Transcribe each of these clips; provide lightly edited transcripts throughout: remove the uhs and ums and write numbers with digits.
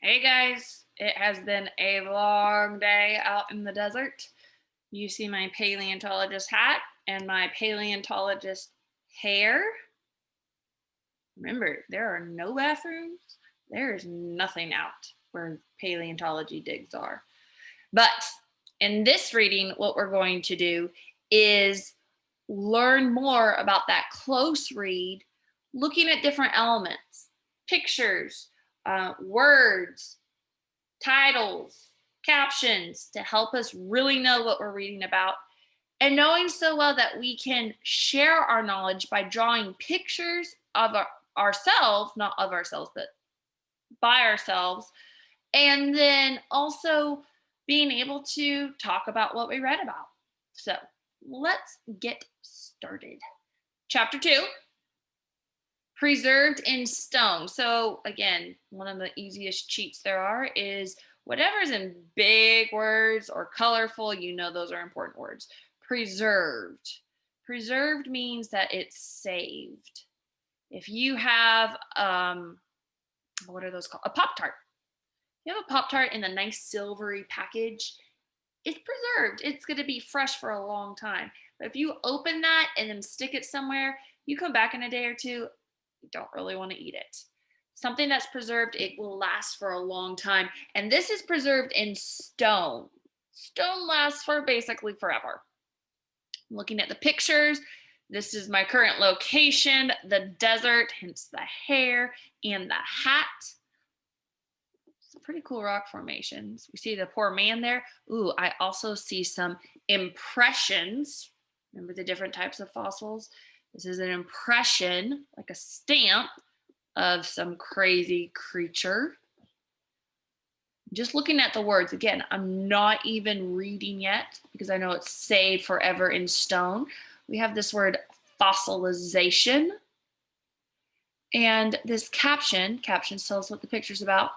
Hey guys, it has been a long day out in the desert. You see my paleontologist hat and my paleontologist hair. Remember, there are no bathrooms. There is nothing out where paleontology digs are. But in this reading, what we're going to do is learn more about that close read, looking at different elements, pictures, words, titles, captions to help us really know what we're reading about, and knowing so well that we can share our knowledge by drawing pictures of ourselves, not of ourselves, but by ourselves, and then also being able to talk about what we read about. So let's get started. Chapter 2, preserved in stone. So again, one of the easiest cheats there are is whatever's in big words or colorful, those are important words. Preserved. Preserved means that it's saved. If you have what are those called? A Pop Tart. You have a Pop Tart in a nice silvery package, it's preserved. It's going to be fresh for a long time. But if you open that and then stick it somewhere, you come back in a day or two, you don't really want to eat it. Something that's preserved, it will last for a long time. And this is preserved in stone. Stone lasts for basically forever. Looking at the pictures, this is my current location, the desert, hence the hair and the hat. Some pretty cool rock formations. We see the poor man there. Ooh, I also see some impressions. Remember the different types of fossils? This is an impression, like a stamp of some crazy creature. Just looking at the words, again, I'm not even reading yet because I know it's saved forever in stone. We have this word fossilization. And this caption tells us what the picture's about.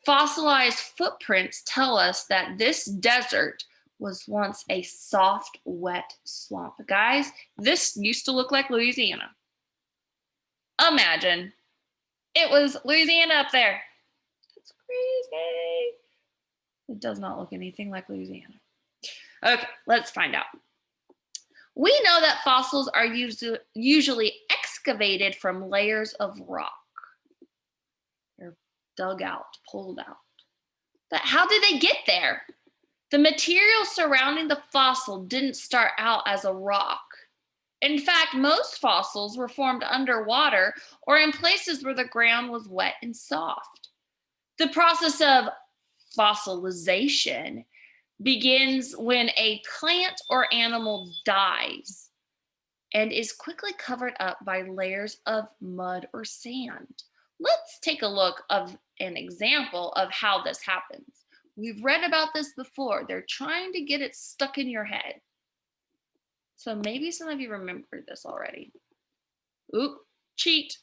Fossilized footprints tell us that this desert was once a soft, wet swamp. Guys, this used to look like Louisiana. Imagine it was Louisiana up there. That's crazy. It does not look anything like Louisiana. Okay, let's find out. We know that fossils are usually excavated from layers of rock. They're dug out, pulled out. But how did they get there? The material surrounding the fossil didn't start out as a rock. In fact, most fossils were formed underwater or in places where the ground was wet and soft. The process of fossilization begins when a plant or animal dies and is quickly covered up by layers of mud or sand. Let's take a look of an example of how this happens. We've read about this before. They're trying to get it stuck in your head. So maybe some of you remembered this already. Oop, cheat.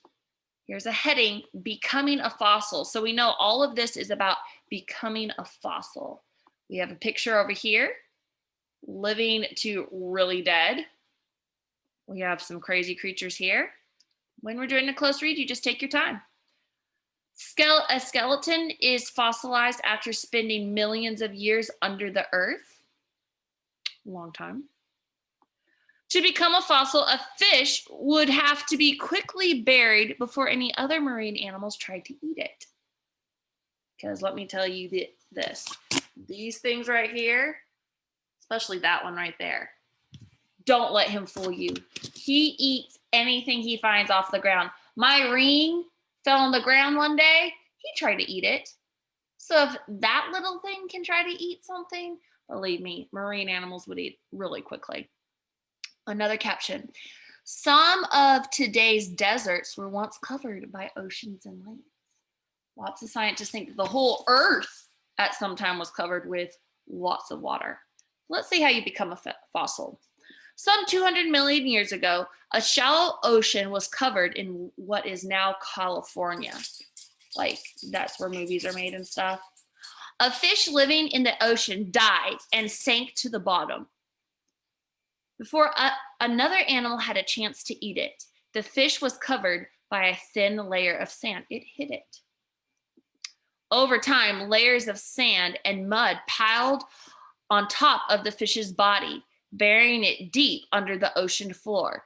Here's a heading, becoming a fossil. So we know all of this is about becoming a fossil. We have a picture over here, living to really dead. We have some crazy creatures here. When we're doing a close read, you just take your time. A skeleton is fossilized after spending millions of years under the earth. Long time. To become a fossil, a fish would have to be quickly buried before any other marine animals tried to eat it. Because let me tell you this. These things right here, especially that one right there, don't let him fool you. He eats anything he finds off the ground. My ring fell on the ground one day. He tried to eat it. So if that little thing can try to eat something, believe me, marine animals would eat really quickly. Another caption. Some of today's deserts were once covered by oceans and lakes. Lots of scientists think that the whole earth at some time was covered with lots of water. Let's see how you become a fossil. Some 200 million years ago, a shallow ocean was covered in what is now California. Like, that's where movies are made and stuff. A fish living in the ocean died and sank to the bottom. Before another animal had a chance to eat it, the fish was covered by a thin layer of sand. It hid it. Over time, layers of sand and mud piled on top of the fish's body, burying it deep under the ocean floor.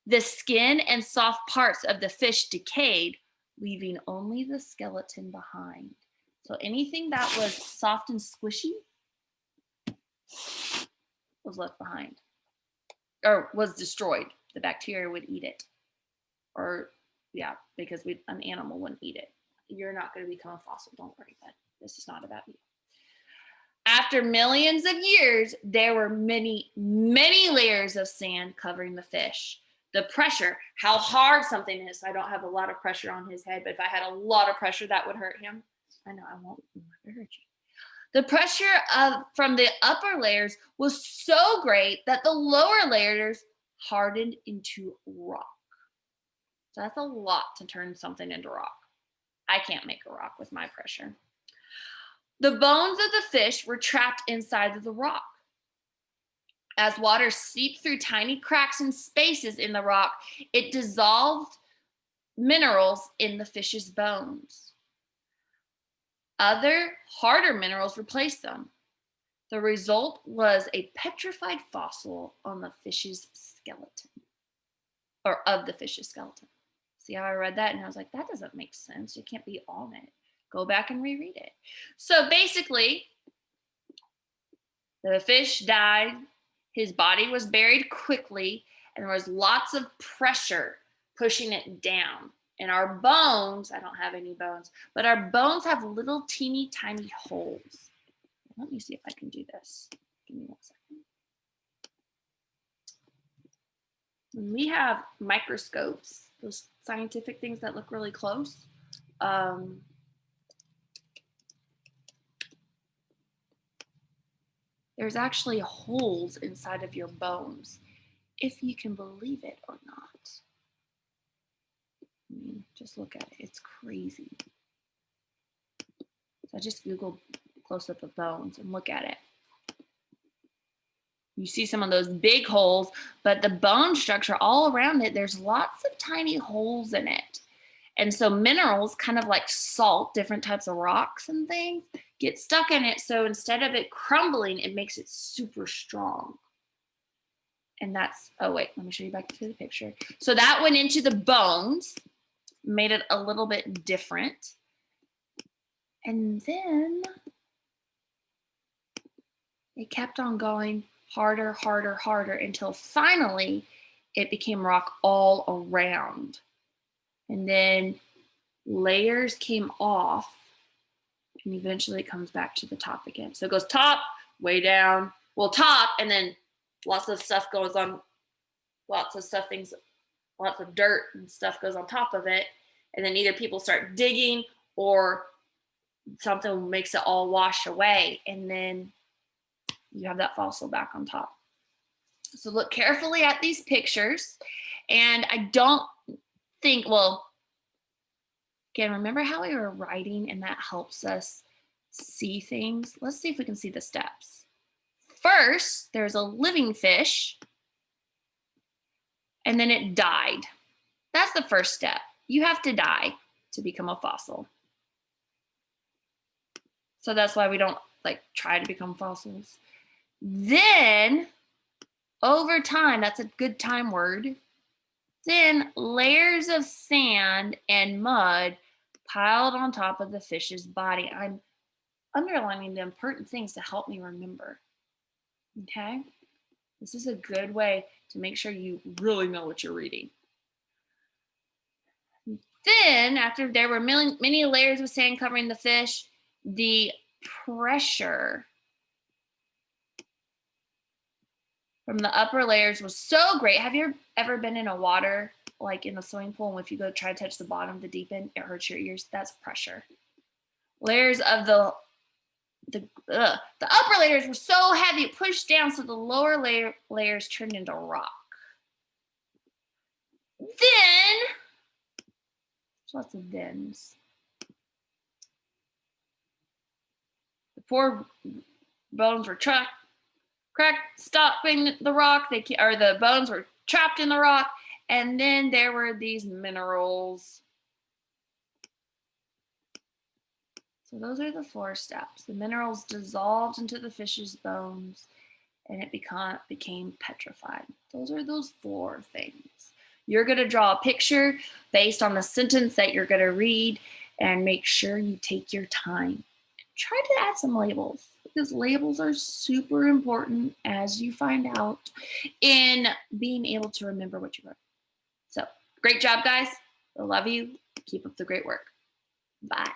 The skin and soft parts of the fish decayed, leaving only the skeleton behind. So anything that was soft and squishy was left behind or was destroyed. The bacteria would eat it. Or, yeah, because an animal wouldn't eat it. You're not going to become a fossil. Don't worry, but this is not about you. After millions of years, there were many, many layers of sand covering the fish. The pressure, how hard something is. I don't have a lot of pressure on his head, but if I had a lot of pressure, that would hurt him. I know I won't hurt you. The pressure from the upper layers was so great that the lower layers hardened into rock. So that's a lot to turn something into rock. I can't make a rock with my pressure. The bones of the fish were trapped inside of the rock. As water seeped through tiny cracks and spaces in the rock, it dissolved minerals in the fish's bones. Other, harder minerals replaced them. The result was a petrified fossil on the fish's skeleton, or of the fish's skeleton. See how I read that? And I was like, that doesn't make sense. It can't be on it. Go back and reread it. So basically, the fish died. His body was buried quickly, and there was lots of pressure pushing it down. And our bones, I don't have any bones, but our bones have little teeny tiny holes. Let me see if I can do this. Give me 1 second. When we have microscopes, those scientific things that look really close, there's actually holes inside of your bones, if you can believe it or not. I mean, just look at it. It's crazy. So I just Googled close-up of bones and look at it. You see some of those big holes, but the bone structure all around it, there's lots of tiny holes in it. And so minerals, kind of like salt, different types of rocks and things, get stuck in it. So instead of it crumbling, it makes it super strong. And that's, oh wait, let me show you back to the picture. So that went into the bones, made it a little bit different. And then it kept on going harder, harder, harder until finally it became rock all around. And then layers came off and eventually it comes back to the top again. So it goes top, way down, well, top, and then lots of stuff goes on, lots of dirt and stuff goes on top of it. And then either people start digging or something makes it all wash away. And then you have that fossil back on top. So look carefully at these pictures. And I don't think, well, again, remember how we were writing and that helps us see things? Let's see if we can see the steps. First, there's a living fish, and then it died. That's the first step. You have to die to become a fossil. So that's why we don't like try to become fossils. Then, over time, that's a good time word, then layers of sand and mud piled on top of the fish's body. I'm underlining the important things to help me remember. Okay? This is a good way to make sure you really know what you're reading. Then, after there were many layers of sand covering the fish, the pressure from the upper layers was so great. Have you ever been in a water, like in a swimming pool, and if you go try to touch the bottom, the deep end, it hurts your ears? That's pressure. Layers of the upper layers were so heavy, it pushed down, so the lower layers turned into rock. Then, there's lots of thens. The poor bones were cracked, stopping the rock. The bones were trapped in the rock, and then there were these minerals So those are the 4 steps. The minerals dissolved into the fish's bones and it became petrified. Those are those 4 things. You're going to draw a picture based on the sentence that you're going to read and make sure you take your time. Try to add some labels because labels are super important, as you find out, in being able to remember what you wrote. So great job, guys. I love you. Keep up the great work. Bye.